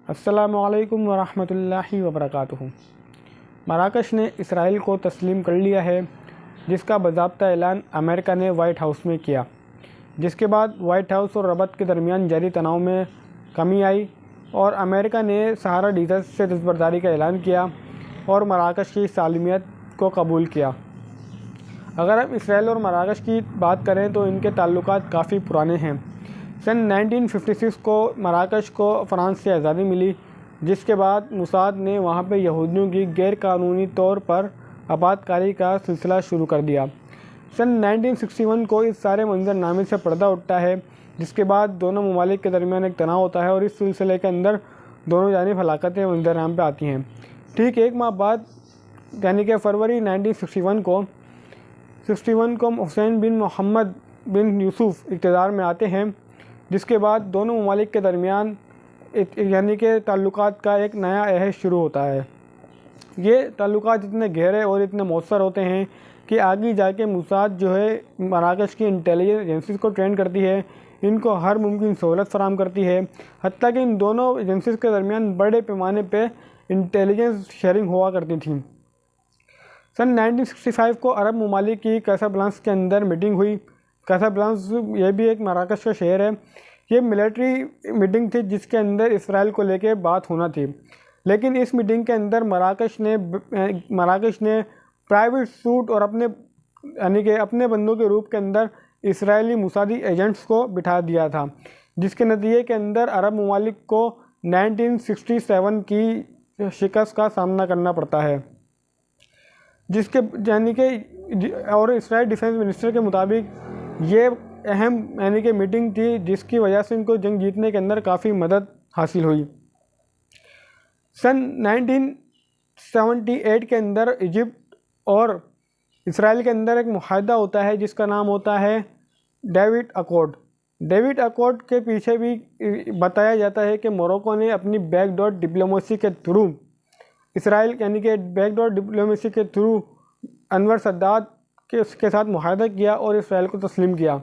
अस्सलामु अलैकुम वरहमतुल्लाहि वबरकातुहू। मराकश ने इसराइल को तस्लीम कर लिया है, जिसका बाज़ाब्ता ऐलान अमेरिका ने वाइट हाउस में किया, जिसके बाद वाइट हाउस और रबत के दरमियान जारी तनाव में कमी आई और अमेरिका ने सहारा डीजल से दस्तबरदारी का ऐलान किया और मराकश की सालमियत को कबूल किया। अगर अब इसराइल और मराकश की बात करें तो इनके ताल्लुकात काफ़ी पुराने हैं। सन 1956 को मराकश को फ़्रांस से आज़ादी मिली, जिसके बाद मुसाद ने वहाँ पर यहूदियों की गैर कानूनी तौर पर आबादकारी का सिलसिला शुरू कर दिया। सन 1961 को इस सारे मंजरनामे से पर्दा उठता है, जिसके बाद दोनों ममालिक के दरमियान एक तनाव होता है और इस सिलसिले के अंदर दोनों जानिब हलाकतें मंजरनामे पर आती हैं। ठीक एक माह बाद यानी कि फरवरी 1961 को हुसैन बिन मोहम्मद बिन यूसुफ इक़्तिदार में आते हैं, जिसके बाद दोनों ममालिक के दरमियान यानी कि ताल्लुकात का एक नया अहद शुरू होता है। ये ताल्लुकात इतने गहरे और इतने मौसर होते हैं कि आगे जाके मुसाद जो है मराकश की इंटेलिजेंस एजेंसीज़ को ट्रेन करती है, इनको हर मुमकिन सहूलत फराम करती है, हत्ता कि इन दोनों एजेंसीज़ के दरमियान बड़े पैमाने पे इंटेलिजेंस शेयरिंग हुआ करती थी। सन 1965 को अरब ममालिक की कैसाब्लांका के अंदर मीटिंग हुई। कैसाब्लांका ये भी एक मराकश का शहर है। ये मिलिट्री मीटिंग थी जिसके अंदर इसराइल को लेके बात होना थी, लेकिन इस मीटिंग के अंदर मराकश ने प्राइवेट सूट और अपने बंदों के रूप के अंदर इसराइली मुसादी एजेंट्स को बिठा दिया था, जिसके नतीजे के अंदर अरब ममालिक को 1967 की शिकस्त का सामना करना पड़ता है, जिसके और इसराइल डिफेंस मिनिस्टर के मुताबिक ये अहम मीटिंग थी जिसकी वजह से इनको जंग जीतने के अंदर काफ़ी मदद हासिल हुई। सन 1978 के अंदर इजिप्ट और इसराइल के अंदर एक मुआहदा होता है जिसका नाम होता है डेविड अकॉर्ड। डेविड अकॉर्ड के पीछे भी बताया जाता है कि मोरक्को ने अपनी बैकडोर डिप्लोमेसी के थ्रू इसराइल बैकडोर डिप्लोमेसी के थ्रू अनवर सद्दात के साथ मुआहदा किया और इसराइल को तस्लीम किया,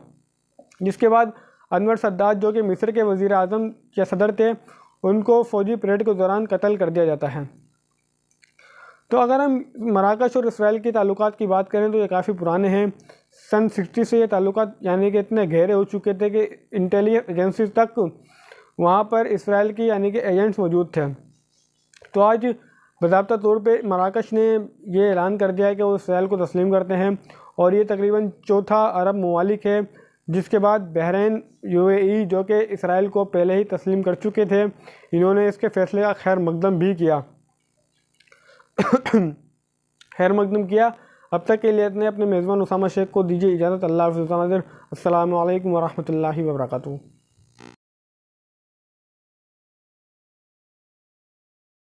जिसके बाद अनवर सद्दात जो कि मिस्र के वज़ीर आज़म या सदर थे, उनको फ़ौजी परेड के दौरान कत्ल कर दिया जाता है। तो अगर हम मराकश और इसराइल के ताल्लुकात की बात करें तो ये काफ़ी पुराने हैं। सन 60 से ये ताल्लुकात कि इतने गहरे हो चुके थे कि इंटेलिजेंस एजेंसी तक वहाँ पर इसराइल की एजेंट्स मौजूद थे। तो आज बाज़ाब्ता तौर पे मराकश ने ये ऐलान कर दिया है कि वो इसराइल को तस्लीम करते हैं और ये तकरीबन चौथा अरब ममालिक है, जिसके बाद बहरीन, यूएई जो कि इसराइल को पहले ही तस्लीम कर चुके थे, इन्होंने इसके फ़ैसले का खैर मकदम भी किया। अब तक के लिए इतने। अपने मेज़बान उसामा शेख को दीजिए इजाज़त। अल्लाह हाफ़िज़। अस्सलामु अलैकुम वरहमतुल्लाहि वबरकातुहू।